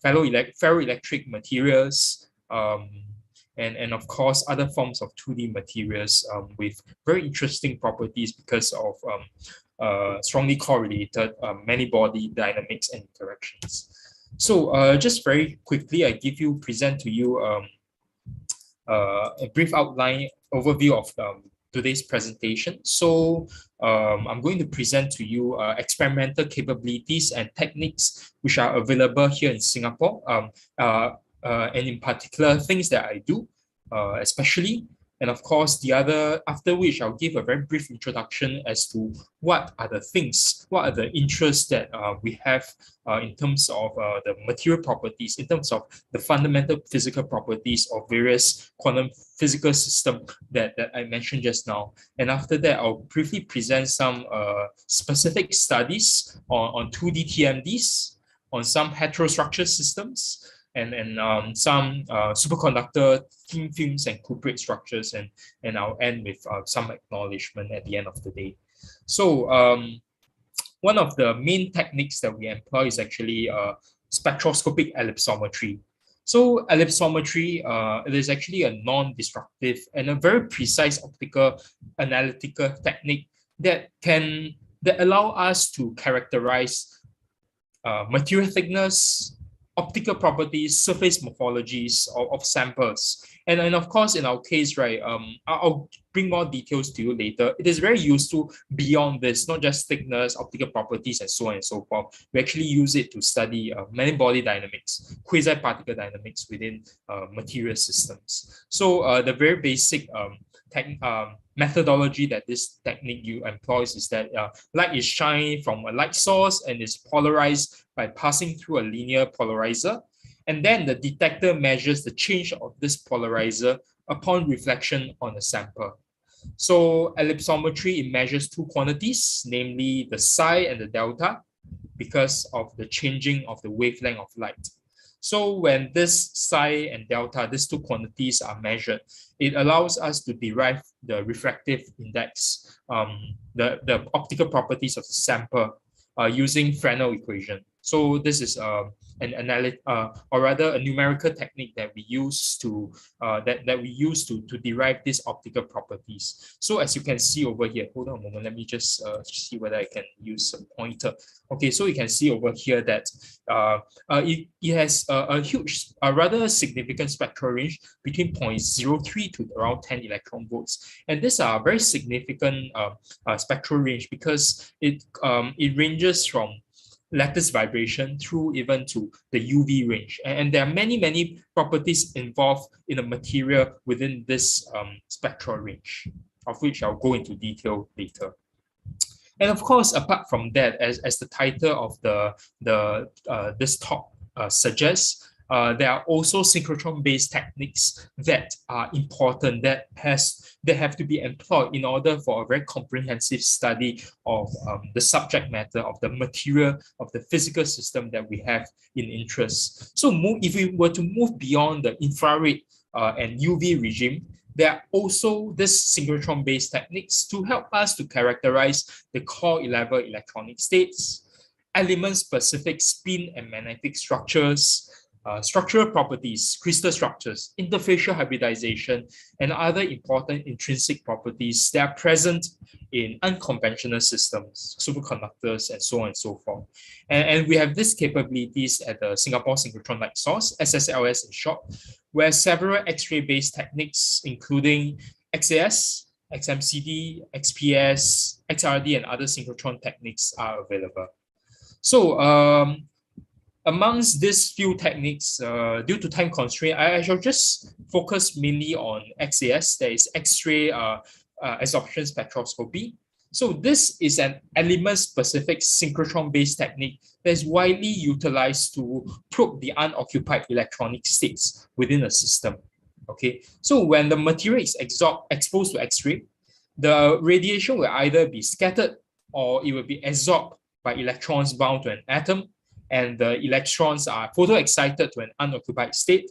ferroelectric materials, and of course other forms of 2D materials with very interesting properties because of strongly correlated many-body dynamics and interactions. So just very quickly, I present to you a brief outline overview of today's presentation. So I'm going to present to you experimental capabilities and techniques which are available here in Singapore, and in particular things that I do, especially. And of course, after which I'll give a very brief introduction as to what are the interests that we have in terms of the material properties, in terms of the fundamental physical properties of various quantum physical systems that I mentioned just now. And after that, I'll briefly present some specific studies on 2D TMDs, on some heterostructure systems, and some superconductor thin films and cuprate structures, and I'll end with some acknowledgement at the end of the day. So one of the main techniques that we employ is actually spectroscopic ellipsometry. So ellipsometry, it is actually a non-destructive and a very precise optical analytical technique that allow us to characterize material thickness, optical properties, surface morphologies of samples. And of course, in our case, right, I'll bring more details to you later. It is very useful beyond this, not just thickness, optical properties, and so on and so forth. We actually use it to study many-body dynamics, quasi-particle dynamics within material systems. So the very basic methodology that this technique employs is that light is shined from a light source and is polarized by passing through a linear polarizer. And then the detector measures the change of this polarizer upon reflection on a sample. So ellipsometry, it measures two quantities, namely the psi and the delta, because of the changing of the wavelength of light. So when this psi and delta, these two quantities are measured, it allows us to derive the refractive index, the optical properties of the sample using Fresnel equation. So this is a numerical technique that we use to derive these optical properties. So as you can see over here, hold on a moment, let me just see whether I can use a pointer. Okay, so you can see over here that it has a huge, rather significant spectral range between 0.03 to around 10 electron volts. And these are very significant spectral range because it ranges from lattice vibration through even to the UV range. And there are many properties involved in the material within this spectral range, of which I'll go into detail later. And of course, apart from that, as the title of this talk suggests, there are also synchrotron-based techniques that are important, that have to be employed in order for a very comprehensive study of the subject matter, of the material, of the physical system that we have in interest. So if we were to move beyond the infrared and UV regime, there are also these synchrotron-based techniques to help us to characterize the core level electronic states, element-specific spin and magnetic structures, structural properties, crystal structures, interfacial hybridization, and other important intrinsic properties that are present in unconventional systems, superconductors, and so on and so forth. And we have these capabilities at the Singapore Synchrotron Light Source, SSLS in short, where several X-ray based techniques, including XAS, XMCD, XPS, XRD, and other synchrotron techniques are available. So amongst these few techniques, due to time constraint, I shall just focus mainly on XAS, that is X-ray absorption spectroscopy. So this is an element-specific synchrotron-based technique that is widely utilized to probe the unoccupied electronic states within a system. Okay, so when the material is exposed to X-ray, the radiation will either be scattered or it will be absorbed by electrons bound to an atom, and the electrons are photoexcited to an unoccupied state.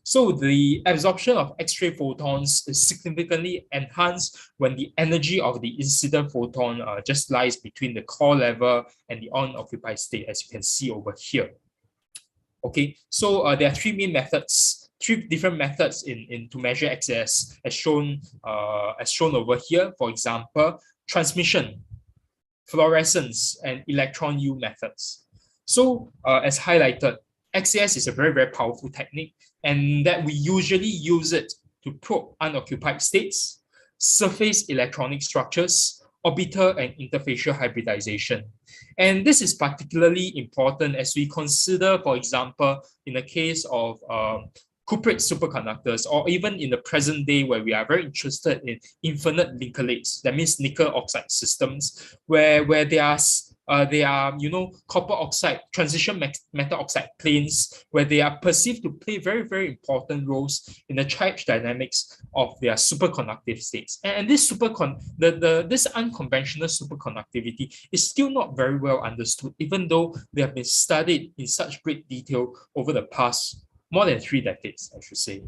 So the absorption of X-ray photons is significantly enhanced when the energy of the incident photon just lies between the core level and the unoccupied state, as you can see over here. Okay, so there are three main methods, three different methods in to measure XAS as shown over here. For example, transmission, fluorescence, and electron U methods. So as highlighted, XAS is a very, very powerful technique, and that we usually use it to probe unoccupied states, surface electronic structures, orbital and interfacial hybridization. And this is particularly important as we consider, for example, in the case of cuprate superconductors, or even in the present day where we are very interested in infinite nickelates, that means nickel oxide systems, where they are copper oxide transition metal oxide planes, where they are perceived to play very, very important roles in the charge dynamics of their superconductive states. And this this unconventional superconductivity is still not very well understood, even though they have been studied in such great detail over the past more than 3 decades, I should say.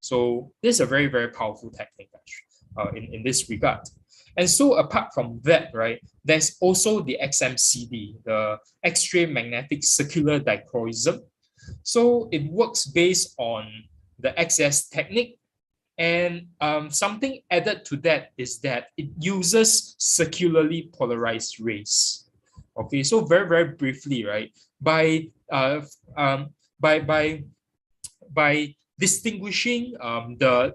So this is a very, very powerful technique in this regard. And so apart from that, right, there's also the XMCD, the X-ray magnetic circular dichroism. So it works based on the XS technique. And something added to that is that it uses circularly polarized rays. Okay, so very, very briefly, right, by distinguishing the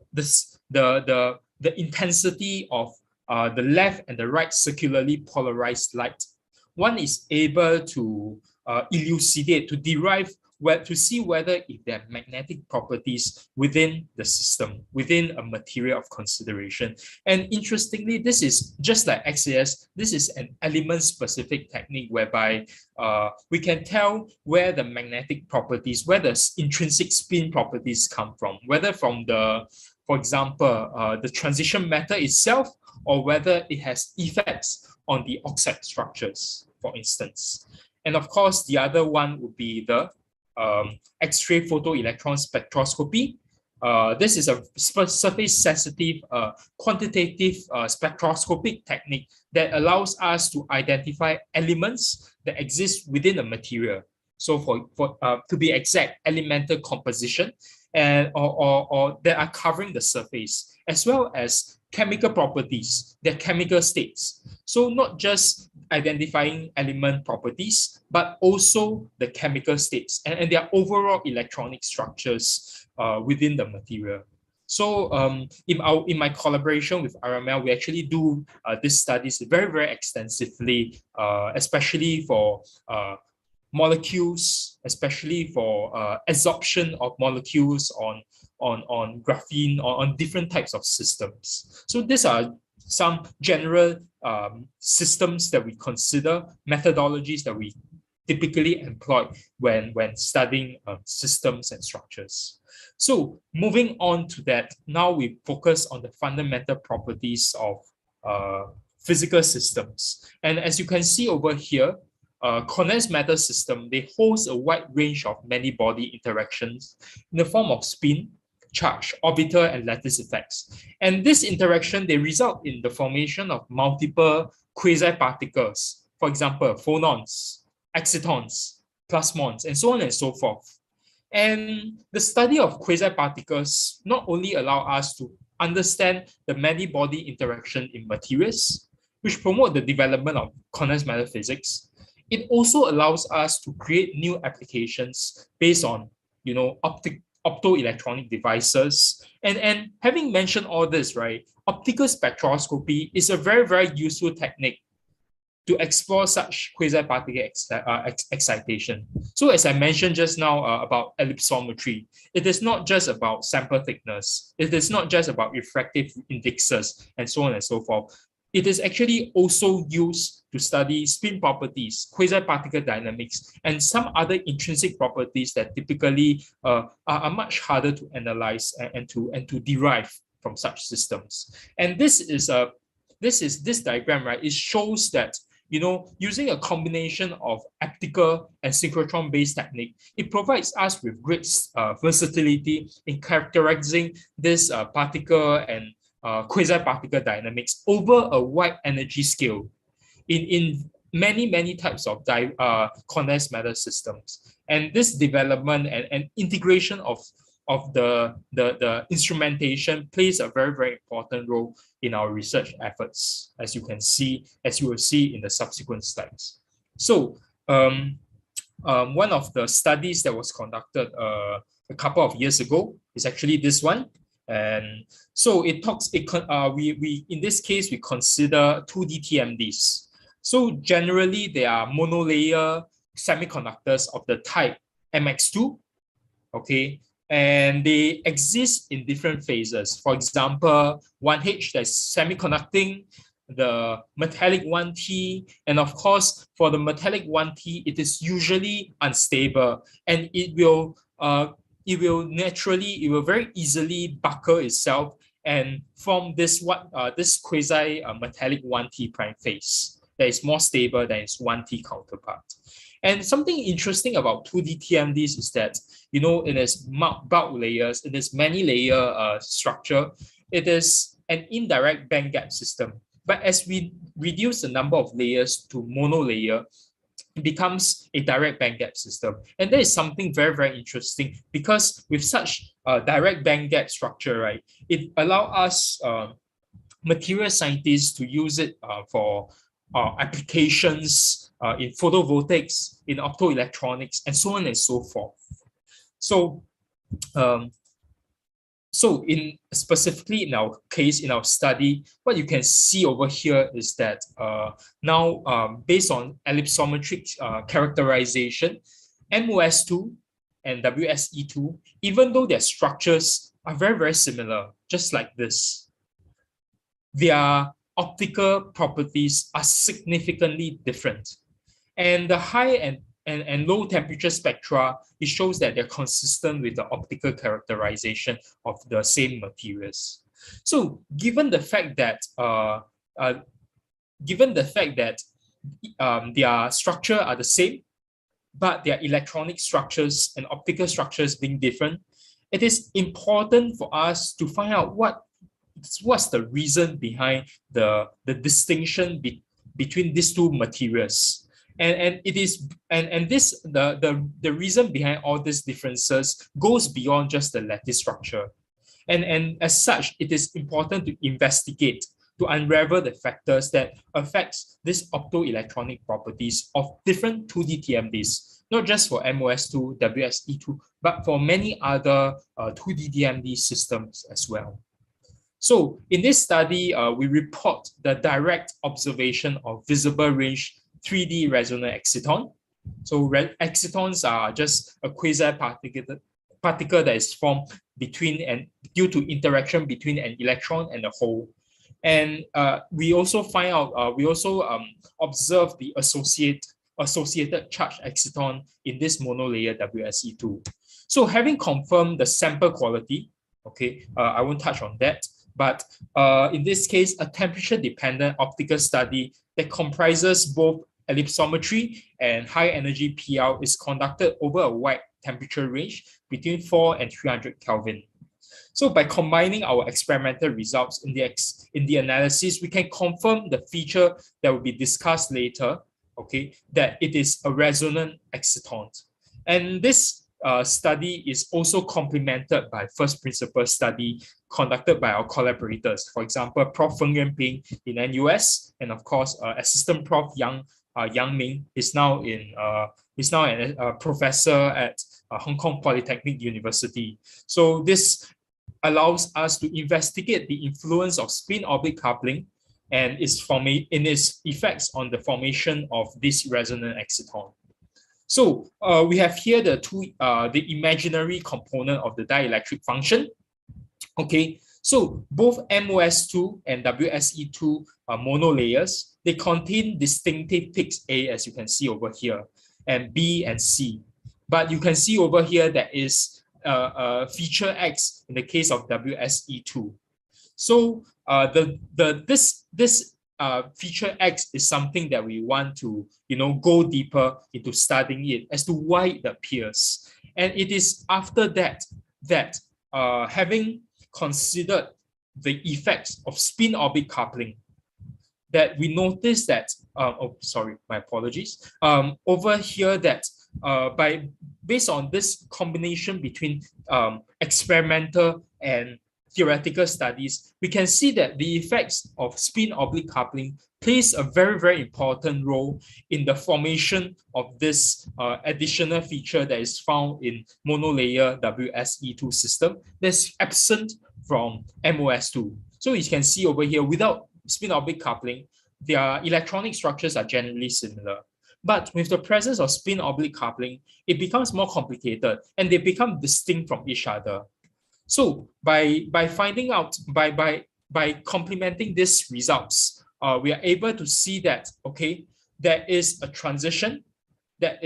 intensity of the left and the right circularly polarized light, one is able to elucidate, to derive, to see whether if there are magnetic properties within the system, within a material of consideration. And interestingly, this is just like XAS, this is an element-specific technique whereby we can tell where the magnetic properties, where the intrinsic spin properties come from, whether from the, for example, the transition matter itself, or whether it has effects on the oxide structures, for instance. And of course, the other one would be the X-ray photoelectron spectroscopy. This is a surface-sensitive quantitative spectroscopic technique that allows us to identify elements that exist within a material. So to be exact, elemental composition and or that are covering the surface, as well as chemical properties, their chemical states. So not just identifying element properties, but also the chemical states and their overall electronic structures within the material. So in my collaboration with RML, we actually do these studies very, very extensively, especially for molecules, especially for adsorption of molecules on graphene, on different types of systems. So these are some general systems that we consider, methodologies that we typically employ when studying systems and structures. So moving on to that, now we focus on the fundamental properties of physical systems. And as you can see over here, condensed matter system, they host a wide range of many-body interactions in the form of spin, charge, orbital, and lattice effects. And this interaction, they result in the formation of multiple quasi-particles, for example, phonons, excitons, plasmons, and so on and so forth. And the study of quasi-particles not only allow us to understand the many-body interaction in materials, which promote the development of condensed matter physics, it also allows us to create new applications based on, optoelectronic devices. And having mentioned all this, right, optical spectroscopy is a very, very useful technique to explore such quasi-particle excitation. So as I mentioned just now about ellipsometry, it is not just about sample thickness. It is not just about refractive indexes and so on and so forth. It is actually also used to study spin properties, quasi-particle dynamics, and some other intrinsic properties that typically are much harder to analyze and to derive from such systems. And this diagram, right? It shows that using a combination of optical and synchrotron-based technique, it provides us with great versatility in characterizing this particle and quasi-particle dynamics over a wide energy scale in many types of condensed matter systems. And this development and integration of the instrumentation plays a very important role in our research efforts, as you will see in the subsequent slides. So one of the studies that was conducted a couple of years ago is actually this one. And so we in this case, we consider 2D TMDs. So generally, they are monolayer semiconductors of the type MX2, okay? And they exist in different phases. For example, 1H that's semiconducting, the metallic 1T, and of course, for the metallic 1T, it is usually unstable, and it will very easily buckle itself and form this quasi metallic 1T prime phase that is more stable than its 1T counterpart. And something interesting about 2D TMDs is that, you know, in its bulk layers, in its many layer structure, it is an indirect band gap system. But as we reduce the number of layers to monolayer, it becomes a direct band gap system. And that is something very interesting, because with such direct band gap structure, right, it allows us material scientists to use it for applications in photovoltaics, in optoelectronics, and so on and so forth. So specifically in our case, in our study, what you can see over here is that now based on ellipsometric characterization, MOS2 and WSE2, even though their structures are very similar, just like this, their optical properties are significantly different. And the high and low temperature spectra, it shows that they're consistent with the optical characterization of the same materials. So given the fact that their structure are the same, but their electronic structures and optical structures being different, it is important for us to find out what's the reason behind the distinction between these two materials. And the reason behind all these differences goes beyond just the lattice structure. And as such, it is important to investigate, to unravel the factors that affects these optoelectronic properties of different 2D TMDs, not just for MOS2, WSE2, but for many other 2D TMD systems as well. So in this study, we report the direct observation of visible range 3D resonant exciton. So excitons are just a quasi-particle that is formed due to interaction between an electron and a hole. And we also observe the associated charge exciton in this monolayer WSE2. So having confirmed the sample quality, okay, I won't touch on that. But in this case, a temperature-dependent optical study that comprises both ellipsometry and high-energy PL is conducted over a wide temperature range between 4 and 300 Kelvin. So by combining our experimental results in the analysis, we can confirm the feature that will be discussed later, okay, that it is a resonant exciton. And this study is also complemented by first principle study conducted by our collaborators. For example, Prof. Feng Yuanping in NUS, and of course, Assistant Prof. Yang Ming is now a professor at Hong Kong Polytechnic University. So this allows us to investigate the influence of spin-orbit coupling and its effects on the formation of this resonant exciton. So we have here the imaginary component of the dielectric function. Okay, so both MOS2 and WSE2 monolayers, they contain distinctive peaks A, as you can see over here, and B and C. But you can see over here that is feature X in the case of WSE2. So this feature X is something that we want to go deeper into studying it as to why it appears. And it is after that having considered the effects of spin-orbit coupling, that we notice that, oh, sorry, my apologies. Over here that based on this combination between experimental and theoretical studies, we can see that the effects of spin-oblique coupling plays a very, very important role in the formation of this additional feature that is found in monolayer WSE2 system that's absent from MOS2. So you can see over here, without spin-oblique coupling, their electronic structures are generally similar. But with the presence of spin-oblique coupling, it becomes more complicated and they become distinct from each other. So by finding out, by complementing these results, we are able to see that, okay, there is a transition that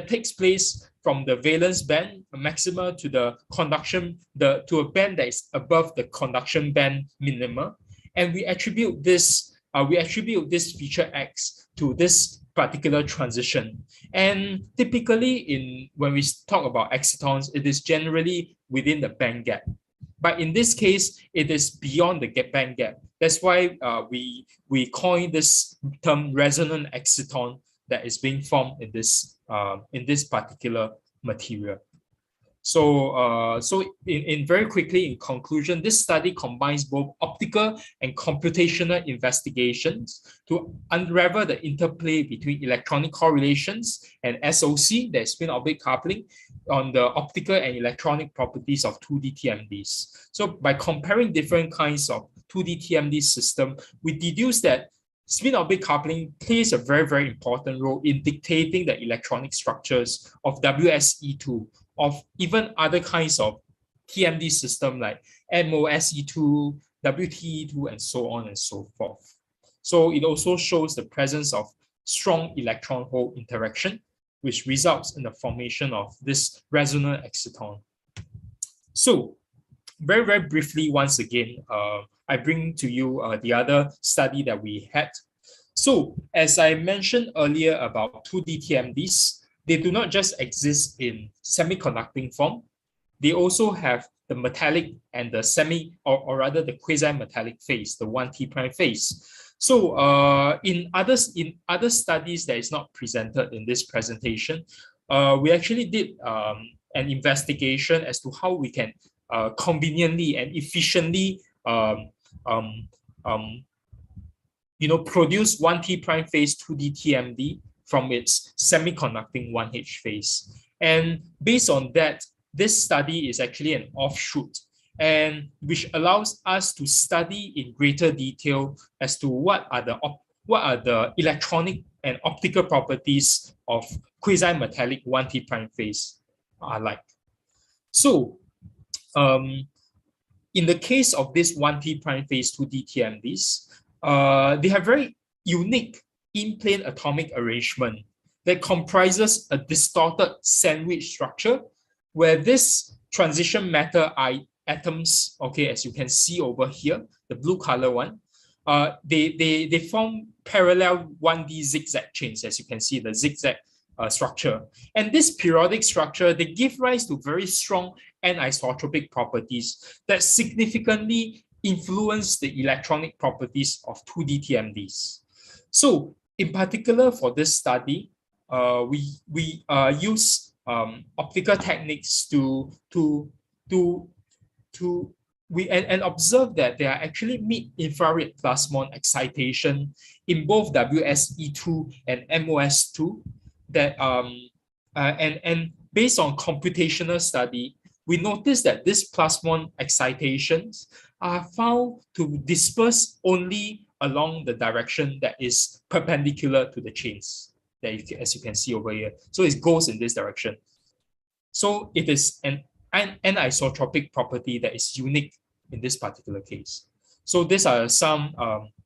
takes place from the valence band maxima to the conduction, to a band that is above the conduction band minima. And we attribute this feature X to this particular transition. And typically when we talk about excitons, it is generally within the band gap. But in this case, it is beyond the band gap. That's why we coin this term resonant exciton that is being formed in this particular material. So, in very quickly, in conclusion, this study combines both optical and computational investigations to unravel the interplay between electronic correlations and SOC, that is spin-oblique coupling, on the optical and electronic properties of 2D TMDs. So by comparing different kinds of 2D TMD system, we deduce that spin-oblique coupling plays a very, very important role in dictating the electronic structures of WSE2, of even other kinds of TMD system like MOSE2, WTE2, and so on and so forth. So it also shows the presence of strong electron-hole interaction, which results in the formation of this resonant exciton. So very, very briefly, once again, I bring to you the other study that we had. So as I mentioned earlier about 2D TMDs, they do not just exist in semiconducting form. They also have the metallic and the or rather the quasi-metallic phase, the 1T prime phase. So in other studies that is not presented in this presentation, we actually did an investigation as to how we can conveniently and efficiently produce 1T prime phase 2D TMD from its semiconducting 1H phase. And based on that, this study is actually an offshoot, and which allows us to study in greater detail as to what are the electronic and optical properties of quasi-metallic 1T prime phase are like. So in the case of this 1T prime phase 2D TMDs, they have very unique in-plane atomic arrangement that comprises a distorted sandwich structure where this transition matter atoms, okay, as you can see over here, the blue color one, they form parallel 1D zigzag chains, as you can see, the zigzag structure. And this periodic structure, they give rise to very strong anisotropic properties that significantly influence the electronic properties of 2D TMDs. So in particular for this study, we use optical techniques to observe that there are actually mid-infrared plasmon excitation in both WSE2 and MOS2 that and based on computational study, we noticed that these plasmon excitations are found to disperse only along the direction that is perpendicular to the chains, as you can see over here. So it goes in this direction. So it is an anisotropic property that is unique in this particular case. So these are some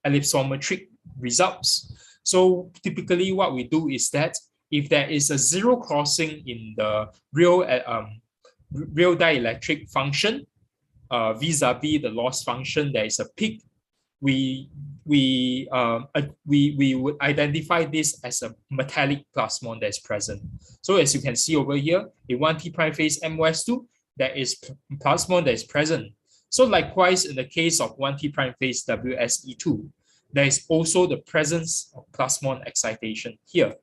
ellipsometric results. So typically what we do is that if there is a zero crossing in the real dielectric function vis-a-vis the loss function, there is a peak, we would identify this as a metallic plasmon that is present. So as you can see over here, in 1T prime phase MOS2, there is plasmon that is present. So likewise, in the case of 1T prime phase WSE2, there is also the presence of plasmon excitation here.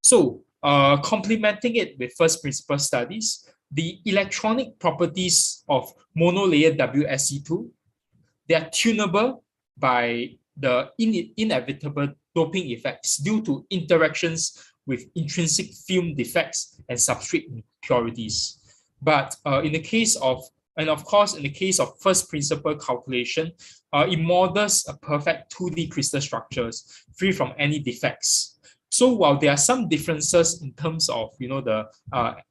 So, complementing it with first principle studies, the electronic properties of monolayer WSE2, they are tunable by the inevitable doping effects due to interactions with intrinsic film defects and substrate impurities. But in the case of, and of course, in the case of first principle calculation, it models a perfect 2D crystal structures free from any defects. So while there are some differences in terms of the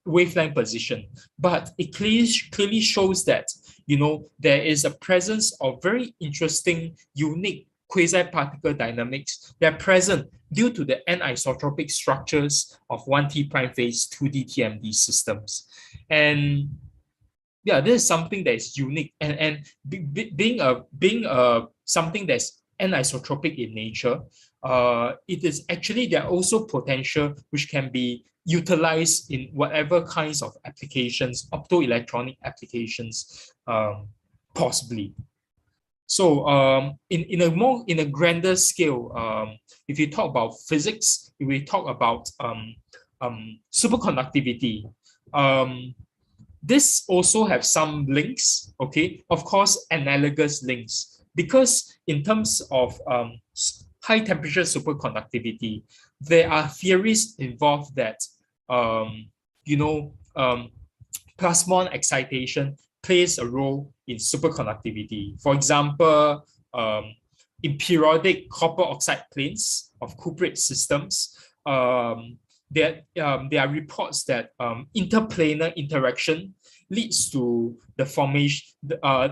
wavelength position, but it clearly shows that there is a presence of very interesting, unique quasi-particle dynamics that are present due to the anisotropic structures of 1T prime phase 2D TMD systems. And yeah, this is something that is unique, and being something that's anisotropic in nature, it is actually, there are also potential which can be utilized in whatever kinds of applications, optoelectronic applications, possibly. So in a grander scale, if you talk about physics, if we talk about superconductivity, this also have some links, okay? Of course, analogous links, because in terms of high temperature superconductivity, there are theories involved that plasmon excitation plays a role in superconductivity. For example, in periodic copper oxide planes of cuprate systems, there are reports that interplanar interaction leads to the formation,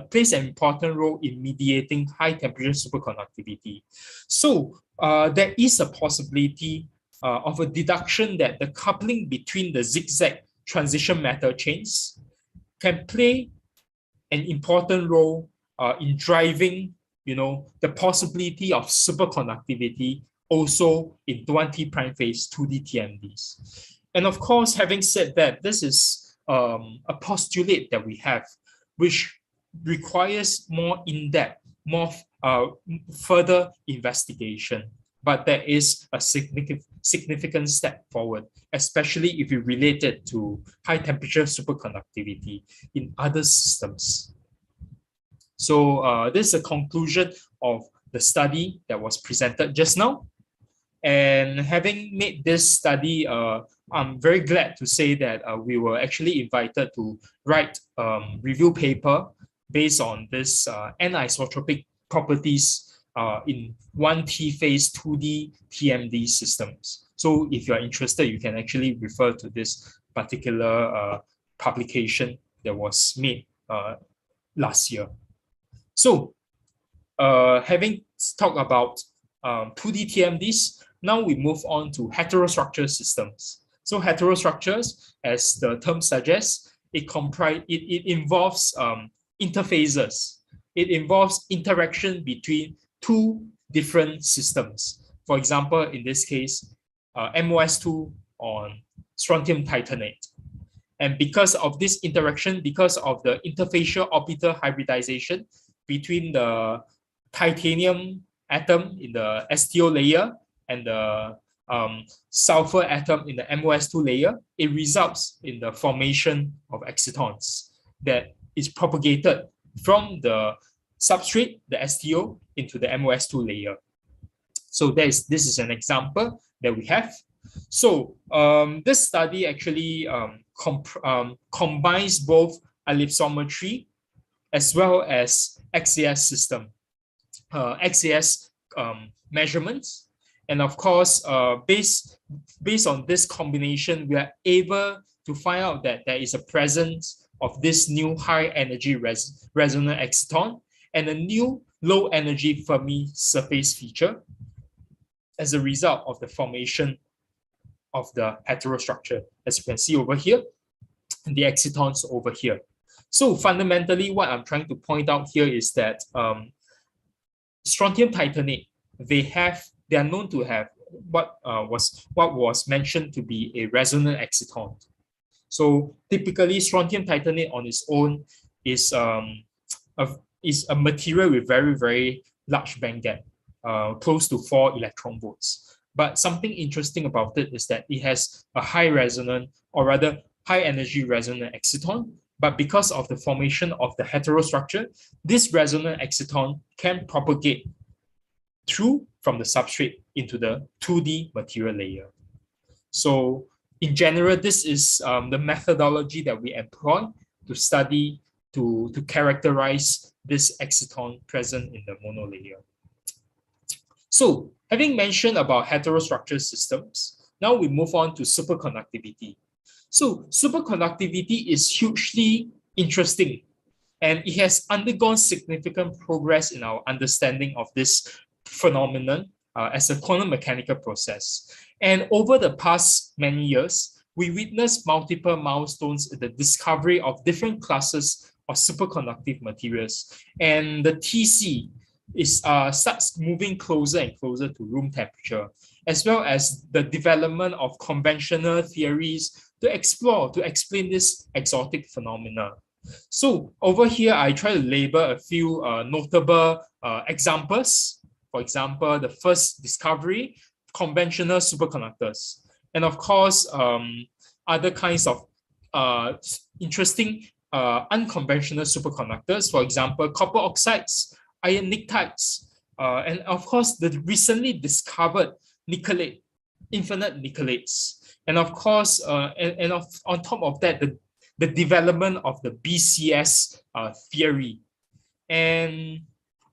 plays an important role in mediating high temperature superconductivity. So there is a possibility of a deduction that the coupling between the zigzag transition metal chains can play an important role in driving, the possibility of superconductivity also in 1T prime phase 2D TMDs. And of course, having said that, this is a postulate that we have, which requires more in-depth, more further investigation. But there is a significant step forward, especially if you relate it to high temperature superconductivity in other systems. So this is a conclusion of the study that was presented just now. And having made this study, I'm very glad to say that we were actually invited to write a review paper based on this anisotropic properties in 1T phase 2D TMD systems. So if you're interested, you can actually refer to this particular publication that was made last year. So having talked about 2D TMDs, now we move on to heterostructure systems. So heterostructures, as the term suggests, it involves interfaces. It involves interaction between two different systems. For example, in this case, MOS2 on strontium titanate. And because of this interaction, because of the interfacial orbital hybridization between the titanium atom in the STO layer and the sulfur atom in the MOS2 layer, it results in the formation of excitons that is propagated from the substrate, the STO, into the MOS2 layer. So this is an example that we have. So this study actually combines both ellipsometry as well as XAS system, XAS measurements. And of course, based on this combination, we are able to find out that there is a presence of this new high energy resonant exciton and a new low energy Fermi surface feature as a result of the formation of the heterostructure, as you can see over here, and the excitons over here. So fundamentally, what I'm trying to point out here is that strontium titanate, they are known to have what was mentioned to be a resonant exciton. So typically, strontium titanate on its own is a material with very, very large band gap, close to 4 electron volts. But something interesting about it is that it has a high resonant, or rather high energy resonant exciton. But because of the formation of the heterostructure, this resonant exciton can propagate through from the substrate into the 2D material layer. So in general, this is the methodology that we employ to study, to characterize this exciton present in the monolayer. So having mentioned about heterostructure systems, now we move on to superconductivity. So superconductivity is hugely interesting, and it has undergone significant progress in our understanding of this phenomenon as a quantum mechanical process. And over the past many years, we witnessed multiple milestones in the discovery of different classes of superconductive materials. And the TC starts moving closer and closer to room temperature, as well as the development of conventional theories to explain this exotic phenomena. So over here, I try to label a few notable examples. For example, the first discovery, conventional superconductors. And of course, other kinds of interesting unconventional superconductors, for example, copper oxides, iron nictides, and of course, the recently discovered nickelate, infinite nickelates. And of course, on top of that, the development of the BCS theory. And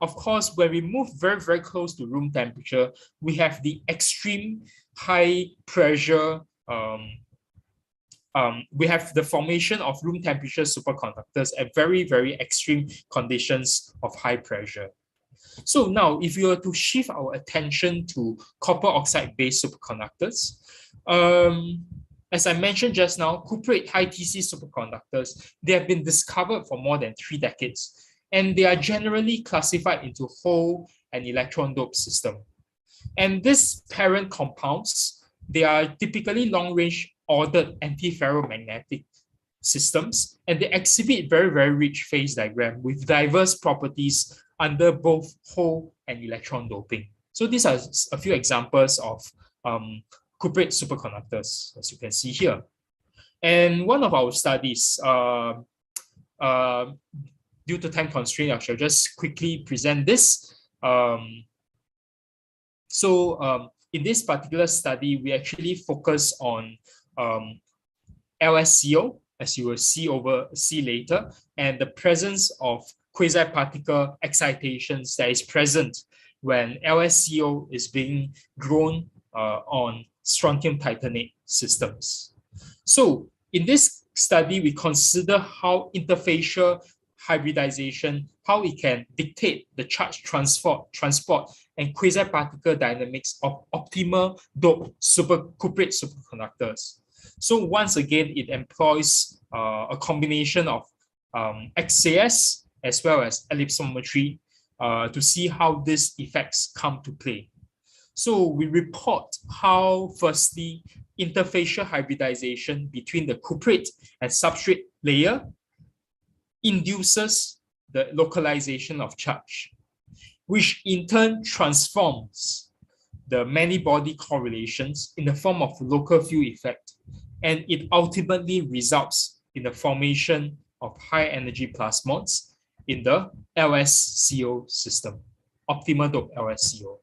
of course, when we move very, very close to room temperature, we have the extreme high pressure. We have the formation of room temperature superconductors at very, very extreme conditions of high pressure. So now, if you were to shift our attention to copper oxide-based superconductors, as I mentioned just now, cuprate high TC superconductors, they have been discovered for more than 3 decades, and they are generally classified into hole and electron dope system. And these parent compounds, they are typically long-range ordered antiferromagnetic systems, and they exhibit very, very rich phase diagram with diverse properties under both hole and electron doping. So these are a few examples of cuprate superconductors, as you can see here. And one of our studies, due to time constraint, I shall just quickly present this. In this particular study, we actually focus on LSCO, as you will see later, and the presence of quasi-particle excitations that is present when LSCO is being grown on strontium titanate systems. So in this study, we consider how interfacial hybridization, how it can dictate the charge transport and quasi-particle dynamics of optimal doped cuprate superconductors. So once again, it employs a combination of XAS as well as ellipsometry to see how these effects come to play. So we report how, firstly, interfacial hybridization between the cuprate and substrate layer induces the localization of charge, which in turn transforms the many-body correlations in the form of local field effect, and it ultimately results in the formation of high-energy plasmons in the LSCO system, optimal doped LSCO.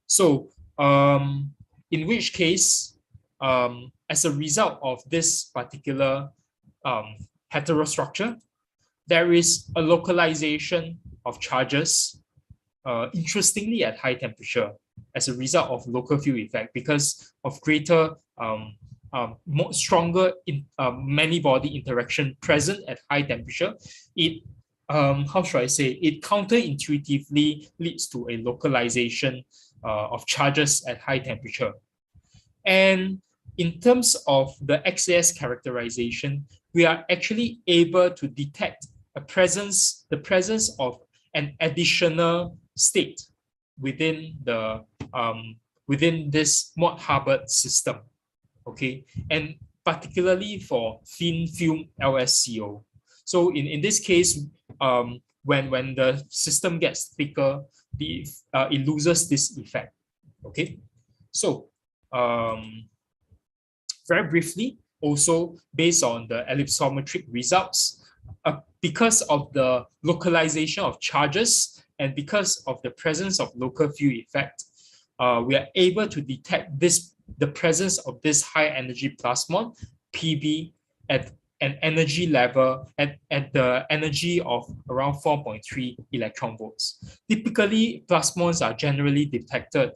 So, in which case, as a result of this particular heterostructure, there is a localization of charges, interestingly at high temperature, as a result of local field effect, because of greater, stronger many-body interaction present at high temperature. It, how should I say, it counterintuitively leads to a localization of charges at high temperature. And in terms of the XAS characterization, we are actually able to detect the presence of an additional state within the within this Mott-Hubbard system, okay, and particularly for thin film LSCO. So in this case, when the system gets thicker, it loses this effect. Okay, so very briefly, also based on the ellipsometric results, because of the localization of charges and because of the presence of local field effect, we are able to detect the presence of this high energy plasmon, PB, at an energy level at the energy of around 4.3 electron volts. Typically, plasmons are generally detected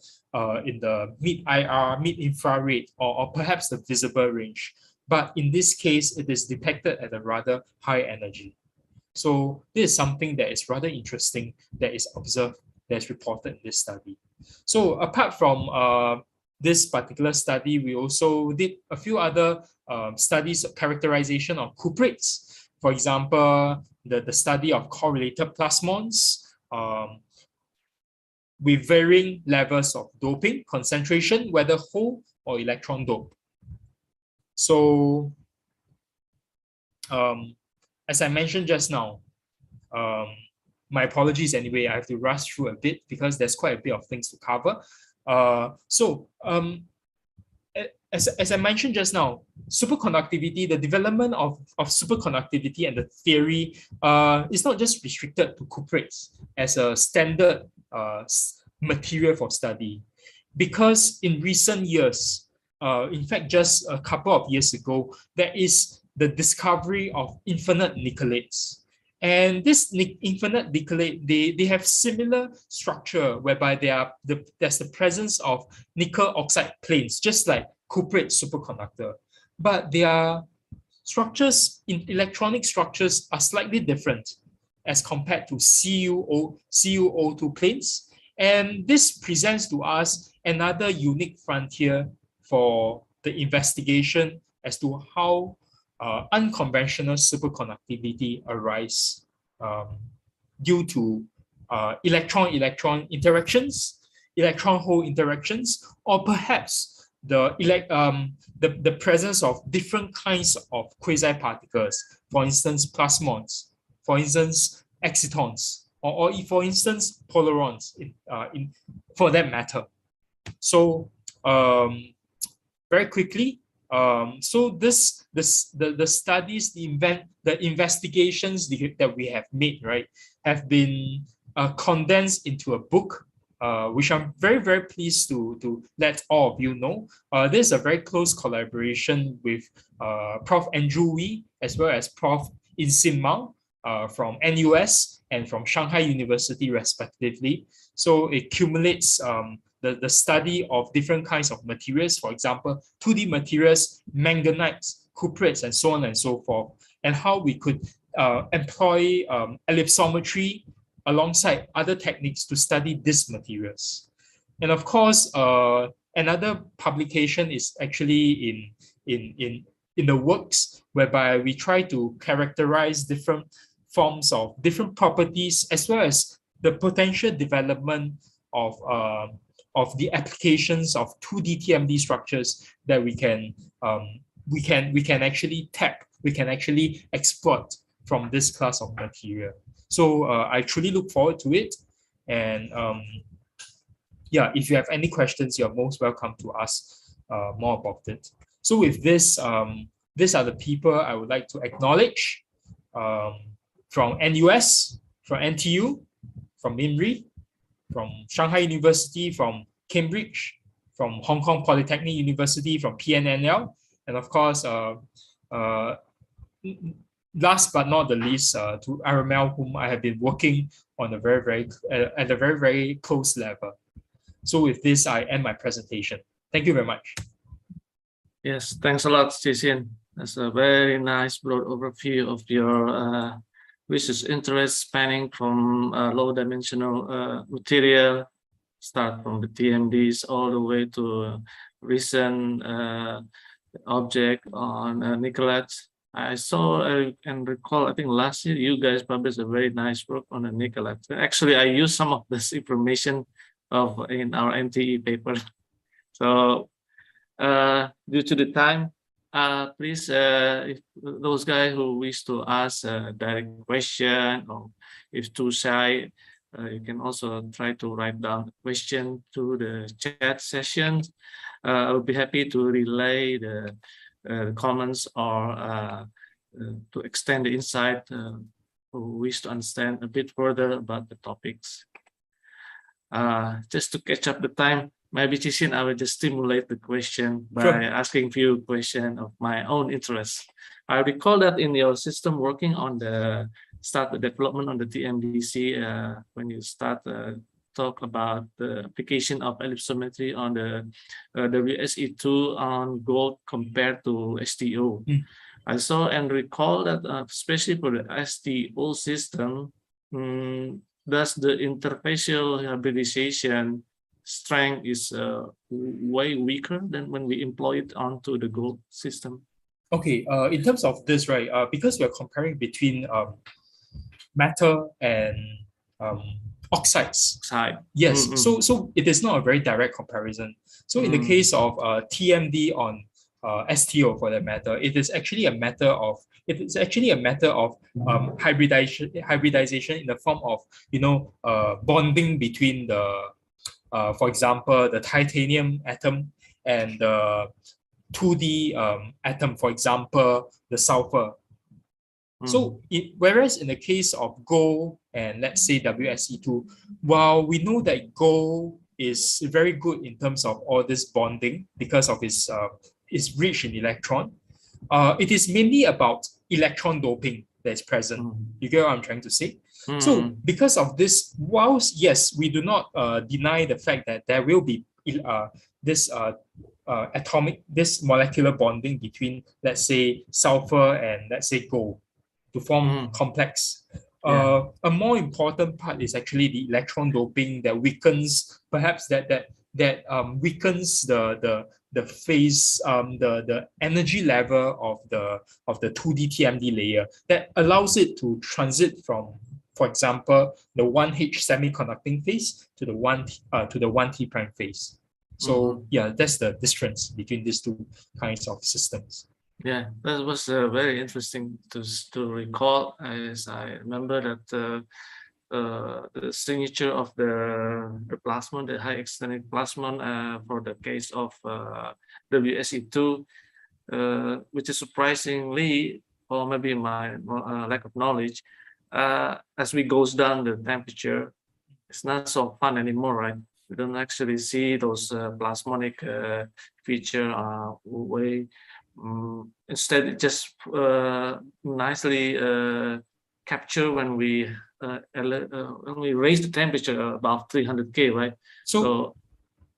in the mid-IR, mid-infrared, or perhaps the visible range. But in this case, it is detected at a rather high energy. So this is something that is rather interesting that is observed, that's reported in this study. So apart from this particular study, we also did a few other studies of characterization of cuprates. For example, the study of correlated plasmons with varying levels of doping concentration, whether whole or electron dope. So as I mentioned just now, my apologies anyway, I have to rush through a bit because there's quite a bit of things to cover. As I mentioned just now, superconductivity, the development of superconductivity and the theory is not just restricted to cuprates as a standard material for study. Because in recent years, in fact, just a couple of years ago, there is the discovery of infinite nickelates. And this infinite nickelate, they have similar structure whereby there's the presence of nickel oxide planes, just like cuprate superconductor. But their structures, in electronic structures, are slightly different as compared to CuO2 planes. And this presents to us another unique frontier for the investigation as to how unconventional superconductivity arise due to electron-electron interactions, electron-hole interactions, or perhaps the presence of different kinds of quasi-particles, for instance, plasmons, for instance, excitons, or for instance, polarons, for that matter. So very quickly, so the studies, the investigations that we have made, right, have been condensed into a book, which I'm very, very pleased to let all of you know. This is a very close collaboration with Prof. Andrew Wee, as well as Prof. In-Sim Mao from NUS and from Shanghai University, respectively. So it accumulates the study of different kinds of materials, for example, 2D materials, manganites, cuprates, and so on and so forth, and how we could employ ellipsometry alongside other techniques to study these materials. And of course, another publication is actually in the works, whereby we try to characterize different forms of different properties, as well as the potential development of the applications of 2D TMD structures that we can actually tap, we can actually exploit from this class of material. So I truly look forward to it. And yeah, if you have any questions, you're most welcome to ask more about it. So with this, these are the people I would like to acknowledge from NUS, from NTU, from MIMRI, from Shanghai University, from Cambridge, from Hong Kong Polytechnic University, from PNNL, and of course, last but not the least, to RML, whom I have been working on at a very, very close level. So with this, I end my presentation. Thank you very much. Yes, thanks a lot, Jason. That's a very nice broad overview of your research interest spanning from low-dimensional material, start from the TMDs all the way to recent object on nickelates. I saw and recall, I think last year you guys published a very nice work on the nickelates. Actually, I used some of this information in our MTE paper. So due to the time, please, if those guys who wish to ask a direct question, or if too shy, you can also try to write down the question to the chat sessions. I will be happy to relay the comments or to extend the insight who wish to understand a bit further about the topics. Just to catch up the time, maybe Chishin, I will just stimulate the question by asking few questions of my own interest. I recall that in your system working on the development on the TMDC, when you start talk about the application of ellipsometry on the WSE2 on gold compared to STO. I saw and recall that especially for the STO system, thus the interfacial hybridization strength is way weaker than when we employ it onto the gold system. Okay, in terms of this, right, because we're comparing between matter and oxides. Yes, so it is not a very direct comparison. So in the case of TMD on STO, for that matter, it is actually a matter of hybridization in the form of bonding between the for example the titanium atom and the 2D atom, for example the sulfur. So whereas in the case of gold and let's say WSE2, while we know that gold is very good in terms of all this bonding because of its rich in electron, it is mainly about electron doping that is present. You get what I'm trying to say? So because of this, whilst yes, we do not deny the fact that there will be this molecular bonding between, let's say, sulfur and let's say gold to form complex. A more important part is actually the electron doping that weakens, perhaps that weakens the phase, the energy level of the 2D TMD layer that allows it to transit from, for example, the 1H semiconducting phase to the 1T prime phase. So yeah, that's the difference between these two kinds of systems. Yeah, that was very interesting to recall, as I remember that the signature of the plasmon, the high extended plasmon for the case of WSE2, which is surprisingly, or maybe my lack of knowledge, as we goes down the temperature, it's not so fun anymore, right? We don't actually see those plasmonic feature way. Instead, it just nicely capture when we raise the temperature above 300K, right? So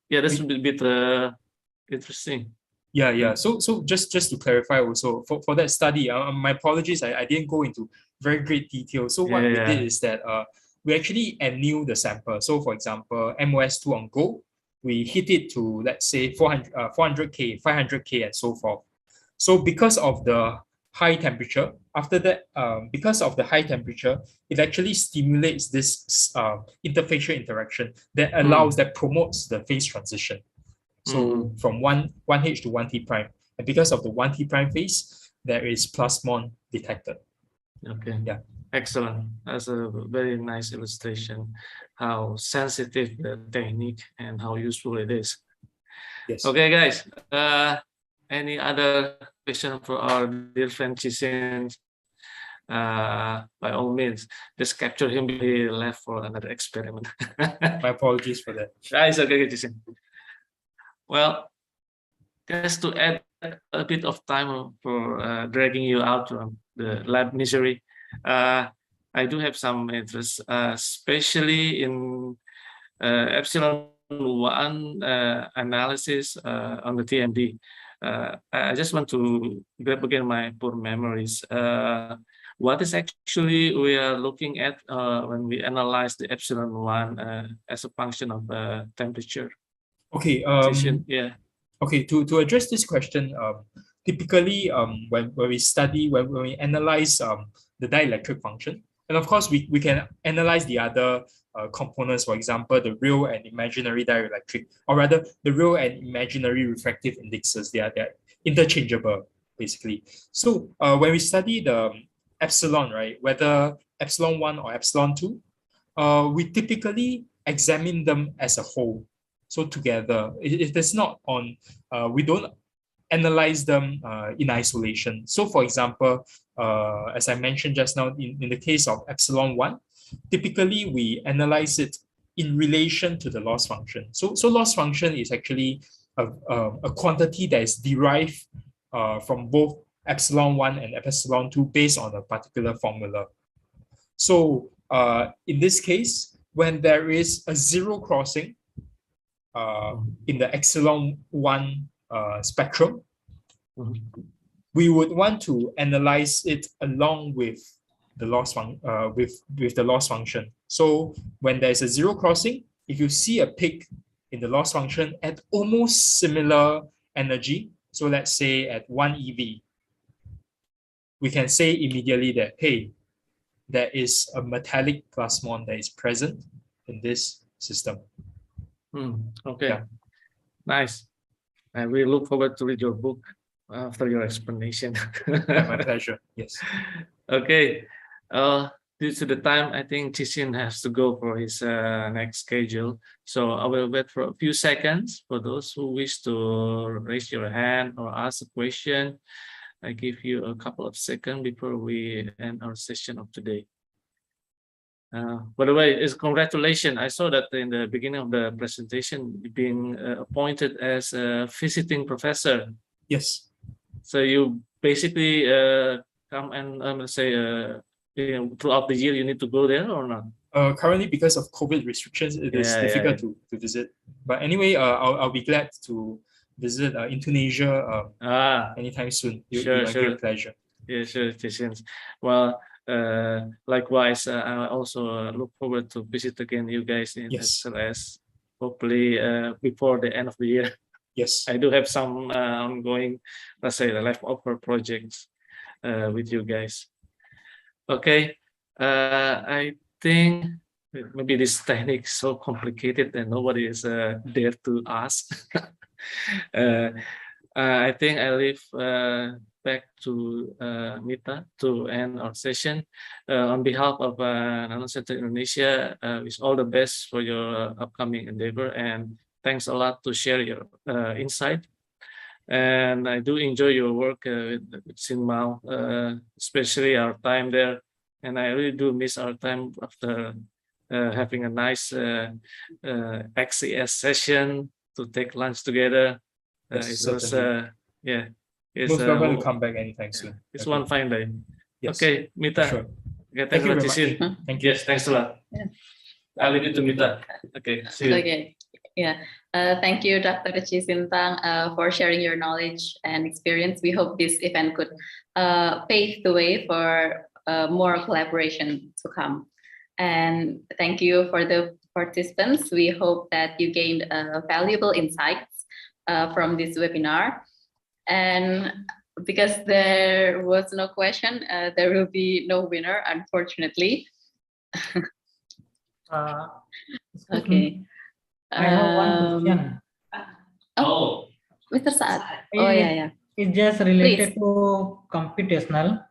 yeah, that's a bit interesting. Yeah. So just to clarify also, for that study, my apologies, I didn't go into very great detail. So what we did is that we actually annealed the sample. So for example, MOS2 on gold, we hit it to, let's say, 400K, 500K, and so forth. So because of the high temperature, after that, because of the high temperature, it actually stimulates this interfacial interaction that allows, that promotes the phase transition. So from 1H to 1T prime. And because of the 1T prime phase, there is plasmon detected. Okay. Yeah. Excellent. That's a very nice illustration how sensitive the technique and how useful it is. Yes. Okay, guys. Any other question for our dear friend Chisin? By all means, just capture him. He left for another experiment. My apologies for that. It's okay, Chisin. Well, just to add a bit of time for dragging you out from the lab misery, I do have some interest, especially in epsilon 1 analysis on the TMD. I just want to grab again my poor memories. What is actually we are looking at when we analyze the epsilon 1 as a function of temperature? Okay. Yeah. Okay. To address this question, typically, when we analyze the dielectric function, and of course we can analyze the other components, for example, the real and imaginary dielectric, or rather the real and imaginary refractive indexes. They are interchangeable. basically. So when we study the epsilon, right, whether epsilon 1 or epsilon 2, we typically examine them as a whole. So together, it is not on, we don't analyze them in isolation. So for example, as I mentioned just now, in the case of epsilon 1, typically we analyze it in relation to the loss function. So loss function is actually a quantity that is derived from both epsilon 1 and epsilon 2 based on a particular formula. So in this case, when there is a zero crossing in the epsilon 1 spectrum, we would want to analyze it along with the loss with the loss function. So when there's a zero crossing, if you see a peak in the loss function at almost similar energy, so let's say at 1 eV, we can say immediately that, hey, there is a metallic plasmon that is present in this system. Okay, Yeah. Nice. I really look forward to read your book after your explanation. Yeah, my pleasure. Yes. Okay. Due to the time, I think Chishin has to go for his next schedule. So I will wait for a few seconds for those who wish to raise your hand or ask a question. I give you a couple of seconds before we end our session of today. By the way, it's congratulations. I saw that in the beginning of the presentation, you've been appointed as a visiting professor. Yes. So you basically come and let's say throughout the year you need to go there or not? Currently, because of COVID restrictions, it is difficult to visit. But anyway, I'll be glad to visit Indonesia anytime soon. It will be my great pleasure. Yeah, sure, Jason. Well, likewise, I also look forward to visit again you guys in SLS, hopefully before the end of the year. Yes. I do have some ongoing, let's say, leftover projects with you guys. Okay, I think maybe this technique is so complicated and nobody is there to ask. I think I leave back to Mita to end our session. On behalf of Nano Center Indonesia, wish all the best for your upcoming endeavor, and thanks a lot to share your insight. And I do enjoy your work with Sinmao, especially our time there. And I really do miss our time after having a nice XCS session to take lunch together. Yes, it was, yeah. Most welcome to come back anytime soon. It's one fine day. Yes. Okay, Mita. Sure. Okay, Thank you very much. Thank you. Yes, thanks a lot. Yeah. I'll leave it to Mita. Okay, see you. Okay. Yeah. Thank you, Dr. Sintang, for sharing your knowledge and experience. We hope this event could pave the way for more collaboration to come. And thank you for the participants. We hope that you gained valuable insights from this webinar. And because there was no question, there will be no winner, unfortunately. Okay. I have one question. Oh, Mr. Saad. Oh, yeah. It's just related Please. to computational.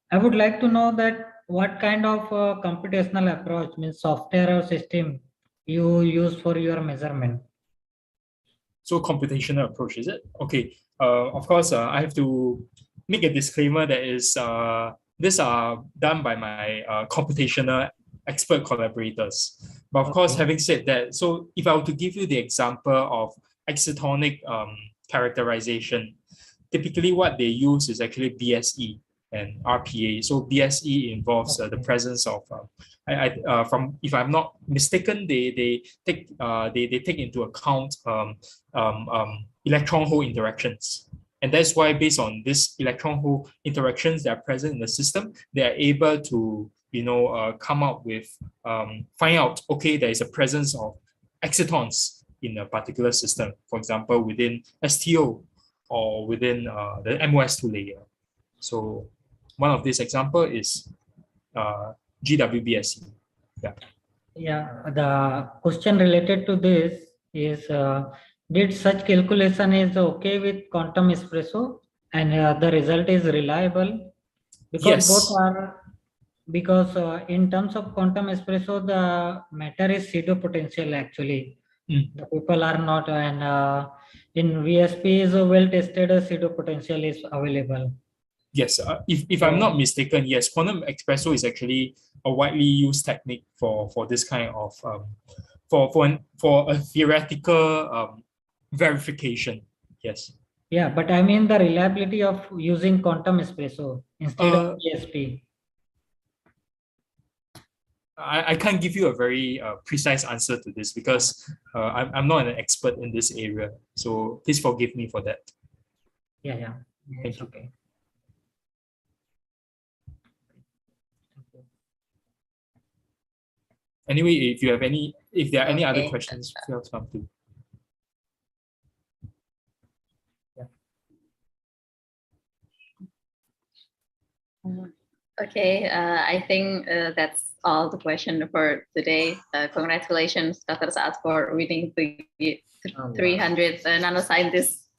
I would like to know that what kind of computational approach, means software or system, you use for your measurement. So computational approach, is it? Okay. Of course, I have to make a disclaimer that is these are done by my computational expert collaborators. But of course, having said that, so if I were to give you the example of excitonic characterization, typically what they use is actually BSE and RPA. So BSE involves the presence of from, if I'm not mistaken, they take into account electron hole interactions. And that's why, based on this electron hole interactions that are present in the system, they are able to, come up with, find out, okay, there is a presence of excitons in a particular system, for example, within STO or within the MOS2 layer. So one of these example is GWBSE. Yeah, the question related to this is, did such calculation is okay with quantum espresso? and the result is reliable, because both Yes. are, because in terms of quantum espresso, the matter is pseudo potential actually. The people are not, and in VSP is a well tested pseudo potential is available. Yes, if I'm not mistaken, yes, quantum espresso is actually a widely used technique for this kind of for a theoretical verification. Yes. Yeah, but I mean the reliability of using quantum espresso instead of VSP. I can't give you a very precise answer to this because I'm not an expert in this area. So please forgive me for that. Yeah. Thank you. Okay. Anyway, if there are any other questions, feel free to. Okay, I think that's all the question for today. Congratulations, Dr. Saad, for winning the 300 Nanoscientists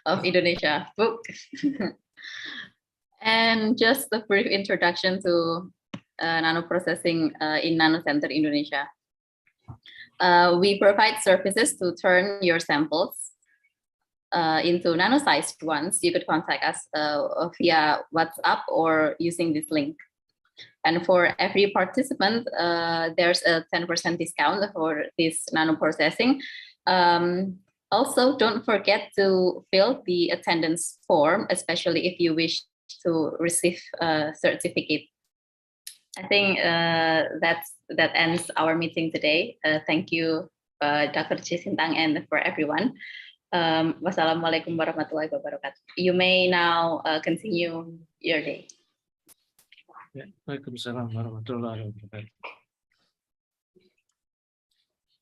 of Indonesia book. And just a brief introduction to nanoprocessing in Nanocenter Indonesia. We provide services to turn your samples into nano-sized ones. You could contact us via WhatsApp or using this link. And for every participant, there's a 10% discount for this nanoprocessing. Also, don't forget to fill the attendance form, especially if you wish to receive a certificate. I think that ends our meeting today. Thank you, Dr. Cisintang, and for everyone. Wassalamualaikum warahmatullahi wabarakatuh. You may now continue your day. Waalaikumsalam warahmatullahi wabarakatuh.